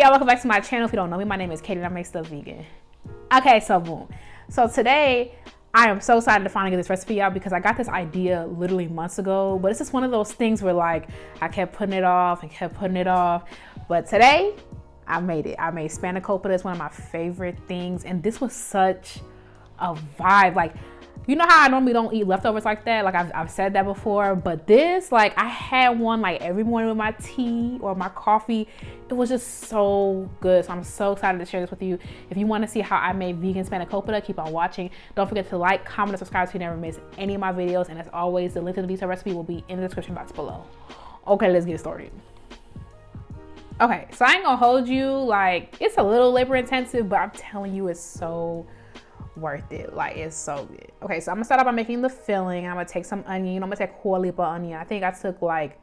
y'all, welcome back to my channel. If you don't know me, my name is Katie and I make stuff vegan. Okay, so boom. So today I am so excited to finally get this recipe out because I got this idea literally months ago, but it's just one of those things where like I kept putting it off and kept putting it off. But today I made it. I made spanakopita. It's one of my favorite things, and this was such a vibe. Like, you know how I normally don't eat leftovers like that? Like I've said that before, but this, like I had one like every morning with my tea or my coffee. It was just so good. So I'm so excited to share this with you. If you want to see how I made vegan spanakopita, keep on watching. Don't forget to like, comment, and subscribe so you never miss any of my videos. And as always, the link to the detailed recipe will be in the description box below. Okay, let's get started. Okay, so I ain't gonna hold you, like it's a little labor intensive, but I'm telling you it's so worth it. Like, it's so good. Okay, so I'm gonna start out by making the filling. I'm gonna take some onion. I'm gonna take whole heap of onion. I think I took like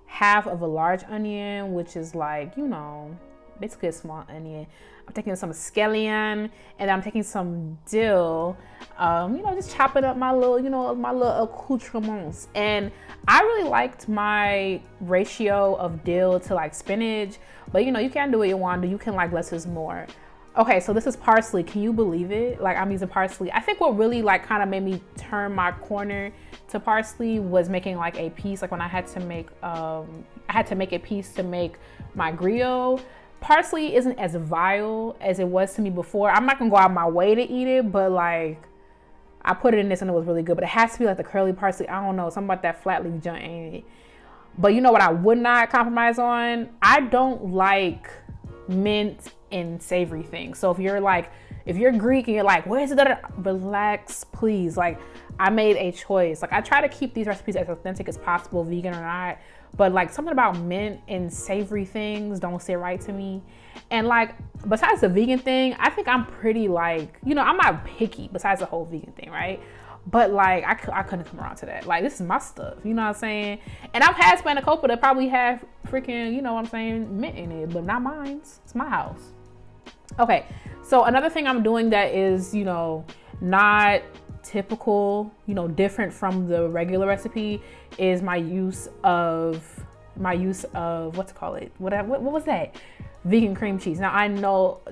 half of a large onion, which is like, you know, basically a small onion. I'm taking some scallion, and I'm taking some dill. You know, just chopping up my little, you know, my little accoutrements. And I really liked my ratio of dill to like spinach, but you know, you can do what you want to do. You can like less is more. Okay, so this is parsley. Can you believe it? Like, I'm using parsley. I think what really like kind of made me turn my corner to parsley was making like a piece. Like when I had to make a piece to make my griot. Parsley isn't as vile as it was to me before. I'm not gonna go out my way to eat it, but like I put it in this and it was really good. But it has to be like the curly parsley. I don't know, something about that flat leaf junk, ain't it? But you know what I would not compromise on? I don't like mint and savory things. So if you're Greek and you're like, where's it? Relax, please. Like, I made a choice. Like, I try to keep these recipes as authentic as possible, vegan or not. But like something about mint and savory things don't sit right to me. And like, besides the vegan thing, I think I'm pretty like, you know, I'm not picky besides the whole vegan thing, right? But like, I couldn't come around to that. Like, this is my stuff, you know what I'm saying? And I've had spanakopita that probably have freaking, you know what I'm saying, mint in it, but not mine. It's my house. Okay, so another thing I'm doing that is, you know, not typical, you know, different from the regular recipe is my use of what's it called? What was that? Vegan cream cheese. Now I know,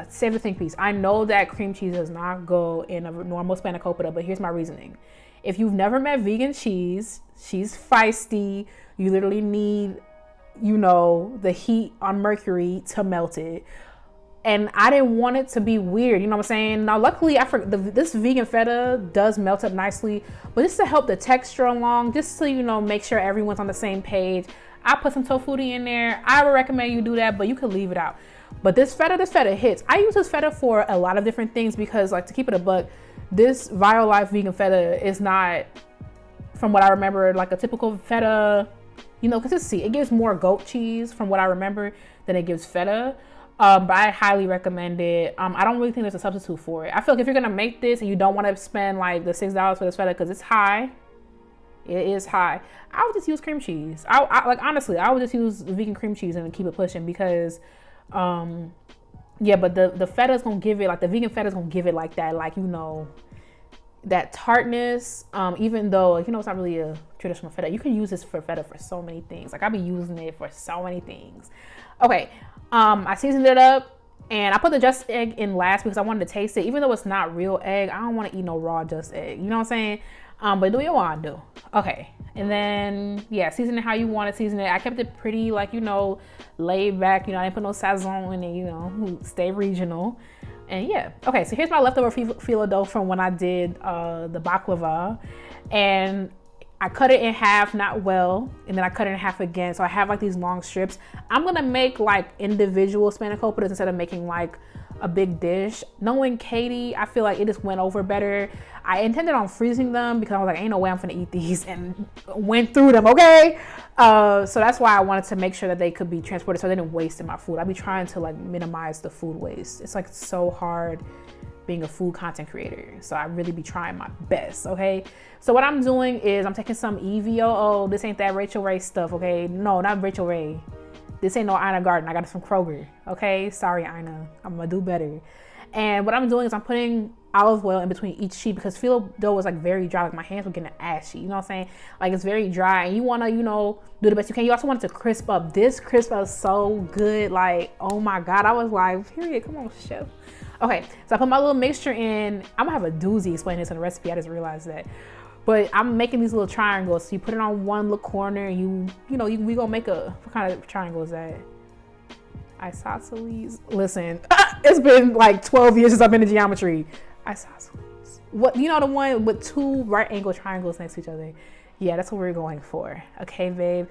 save the think piece. I know that cream cheese does not go in a normal spanakopita, but here's my reasoning. If you've never met vegan cheese, she's feisty. You literally need, you know, the heat on mercury to melt it. And I didn't want it to be weird, you know what I'm saying? Now, luckily, this vegan feta does melt up nicely, but just to help the texture along, just so, you know, make sure everyone's on the same page, I put some tofu in there. I would recommend you do that, but you could leave it out. But this feta hits. I use this feta for a lot of different things because, like, to keep it a buck, this Violife vegan feta is not, from what I remember, like a typical feta, you know, because see, it gives more goat cheese from what I remember than it gives feta. But I highly recommend it. I don't really think there's a substitute for it. I feel like if you're gonna make this and you don't want to spend like the $6 for this feta because it's high, it is high, I would just use cream cheese. I like, honestly, I would just use vegan cream cheese and keep it pushing because, yeah. But the feta's gonna give it, like the vegan feta's gonna give it like that, like, you know, that tartness. Even though, you know, it's not really a traditional feta, you can use this for feta for so many things. Like, I've been using it for so many things. Okay. I seasoned it up and I put the just egg in last because I wanted to taste it. Even though it's not real egg, I don't want to eat no raw just egg. You know what I'm saying? But do what you want to do. Okay. And then, yeah, season it how you want to season it. I kept it pretty, like, you know, laid back. You know, I didn't put no sazon in it, you know, stay regional. And yeah. Okay, so here's my leftover phyllo dough from when I did the baklava. And I cut it in half, not well, and then I cut it in half again. So I have like these long strips. I'm gonna make like individual spanakopitas instead of making like a big dish. Knowing Katie, I feel like it just went over better. I intended on freezing them because I was like, ain't no way I'm gonna eat these, and went through them, okay? So that's why I wanted to make sure that they could be transported so I didn't waste my food. I'd be trying to like minimize the food waste. It's like so hard being a food content creator. So I really be trying my best, okay? So what I'm doing is I'm taking some EVO. Oh, this ain't that Rachel Ray stuff, okay? No, not Rachel Ray. This ain't no Ina Garten. I got it from Kroger, okay? Sorry, Ina. I'm gonna do better. And what I'm doing is I'm putting olive oil in between each sheet because phyllo dough was like very dry. Like my hands were getting ashy. You know what I'm saying? Like it's very dry, and you want to, you know, do the best you can. You also want it to crisp up. This crisp up so good. Like, oh my God. I was like, period. Come on, chef. Okay, so I put my little mixture in. I'm gonna have a doozy explaining this in the recipe. I just realized that. But I'm making these little triangles. So you put it on one little corner, and we gonna make a, what kind of triangle is that? Isosceles. Listen, it's been like 12 years since I've been in geometry. Isosceles. What, you know, the one with two right angle triangles next to each other? Yeah, that's what we're going for. Okay, babe.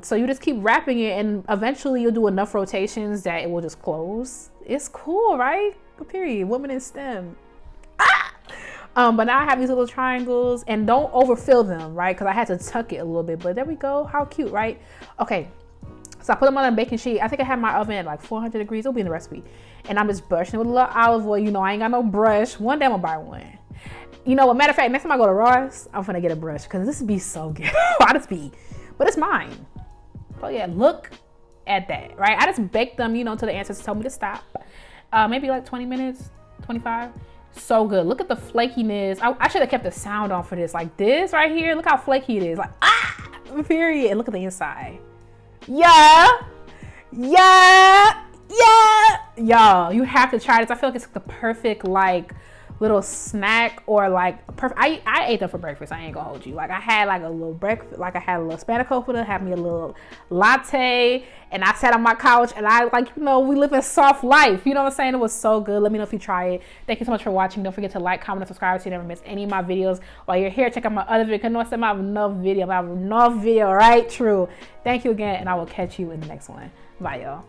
So you just keep wrapping it, and eventually you'll do enough rotations that it will just close. It's cool, right? Period. Women in STEM. But now I have these little triangles, and don't overfill them, right? Because I had to tuck it a little bit, but there we go. How cute, right? Okay. So I put them on a baking sheet. I think I have my oven at like 400 degrees. It'll be in the recipe. And I'm just brushing it with a little olive oil. You know, I ain't got no brush. One day I'm gonna buy one. You know, a matter of fact, next time I go to Ross, I'm gonna get a brush because this would be so good. I just be, but it's mine. So yeah, look at that, right? I just baked them, you know, until the ancestors told me to stop. Maybe like 20 minutes, 25. So good. Look at the flakiness. I should have kept the sound on for this. Like this right here. Look how flaky it is. Like, period. And look at the inside. Yeah. Y'all, you have to try this. I feel like it's the perfect like little snack, or like perfect. I ate them for breakfast. I ain't gonna hold you. Like I had like a little breakfast, like I had a little SPANAKOPITA, had me a little latte, and I sat on my couch and I, like, you know, we live a soft life. You know what I'm saying? It was so good. Let me know if you try it. Thank you so much for watching. Don't forget to like, comment, and subscribe so you never miss any of my videos. While you're here, check out my other video. Cause I know I said I have enough video, right? True. Thank you again, and I will catch you in the next one. Bye, y'all.